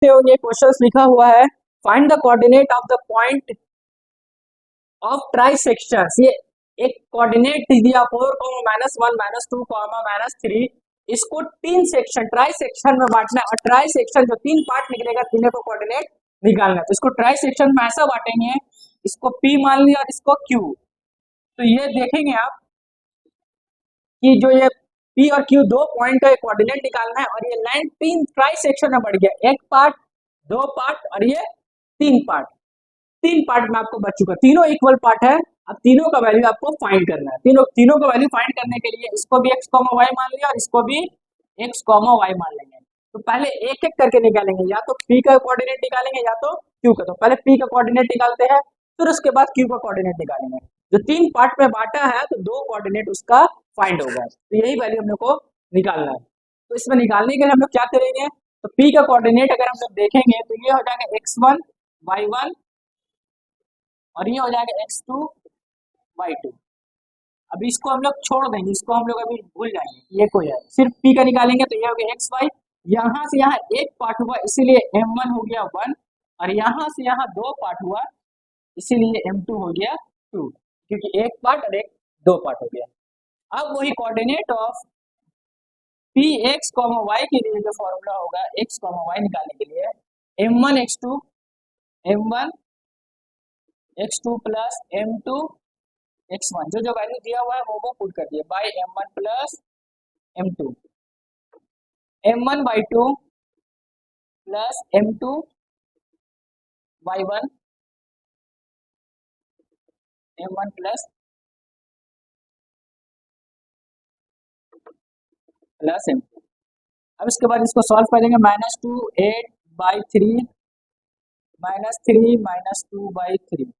सकते हो ये क्वेश्चंस लिखा हुआ है, find the coordinate of the point of try sections. ये एक कोऑर्डिनेट दिया 4, -1, -2, -3, इसको 3 सेक्शन ट्राई सेक्शन में बांटना है, और ट्राई सेक्शन जो 3 पार्ट निकलेगा तीनों को कोऑर्डिनेट निकालना है। तो इसको ट्राई सेक्शन में ऐसा बांटेंगे, इसको P मान लिया और इसको Q। तो ये देखेंगे आप कि जो ये P और Q दो पॉइंट का कोऑर्डिनेट निकालना है, और ये लाइन 3 ट्राई सेक्शन में बढ़ गया, 1 पार्ट, 2 पार्ट और ये 3 पार्ट। 3 पार्ट में आपको बच चुका, तीनों इक्वल पार्ट है। अब तीनों का वैल्यू आपको फाइंड करना है। तीनों का वैल्यू फाइंड करने के लिए इसको भी x, y मान लिया और इसको भी x, y मान लेंगे। तो पहले एक एक करके निकालेंगे, या तो P का कोऑर्डिनेट निकालेंगे या तो Q का। तो पहले P का कोऑर्डिनेट निकालते हैं, फिर उसके बाद Q का कोऑर्डिनेट निकालेंगे। जो 3 पार्ट में बांटा है तो 2 कोऑर्डिनेट उसका फाइंड होगा, तो यही वैल्यू हम लोग को निकालना है। तो इसमें निकालने के लिए हम लोग क्या करेंगे, तो P का कोऑर्डिनेट अगर हम लोग देखेंगे तो ये हो जाएगा x1, y1 और ये हो जाएगा x2, y2। अभी इसको हम लोग छोड़ देंगे, इसको हम लोग अभी भूल जाएंगे ये कोई है, सिर्फ P का निकालेंगे। तो ये हो गया x, y, यहाँ से यहाँ एक पार्ट हुआ इसीलिए m1 हो गया 1, और यहाँ से यहाँ 2 पार्ट हुआ इसीलिए m2 हो गया 2, क्योंकि एक पार्ट और एक 2 पार्ट हो गया। अब वही कोऑर्डिनेट ऑफ Px, y के लिए जो फॉर्मूला होगा x, y निकालने के लिए, m1 x2 plus m2 x1, जो वैल्यू दिया हुआ है वो पुट कर दिए, bye m1 plus m2, m1 y2 plus m2 y1, m1 plus m2। अब इसके बाद इसको सॉल्व करेंगे, -2 8/3 -3 -2/3,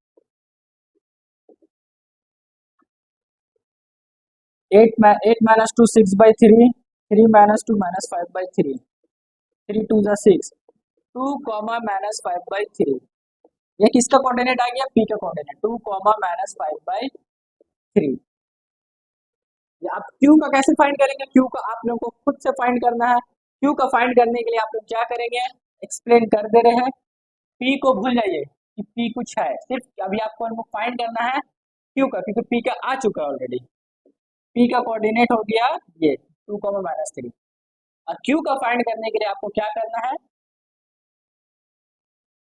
8 - 2 6/3, 3 - 2 -5/3, 3 2 जा 6, 2, -5/3। ये किसका कोऑर्डिनेट आ गया, P का कोऑर्डिनेट, 2, -5/3। आप Q का कैसे फाइंड करेंगे, Q का आप लोगों को खुद से फाइंड करना है। Q का फाइंड करने के लिए आप लोग क्या करेंगे, एक्सप्लेन कर दे रहे हैं। P को भूल जाइए कि P कुछ है, सिर्फ अभी आपको हमको फाइंड करना है Q का, क्योंकि P का आ चुका है ऑलरेडी। P का कोऑर्डिनेट हो गया ये 2, -3, और Q का फाइंड करने के लिए आपको क्या करना है,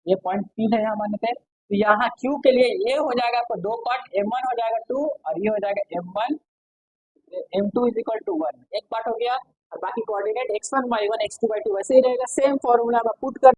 ये पॉइंट P है यहाँ मानते हैं, तो यहाँ Q के लिए ये हो जाएगा आपको 2 पार्ट, m1 हो जाएगा 2 और ये हो जाएगा m1, m2 is equal to 1, एक पार्ट हो गया, और बाकी coordinate x1 y1 x2 y2 वैसे ही रहेगा, सेम फॉर्मूला में पुट कर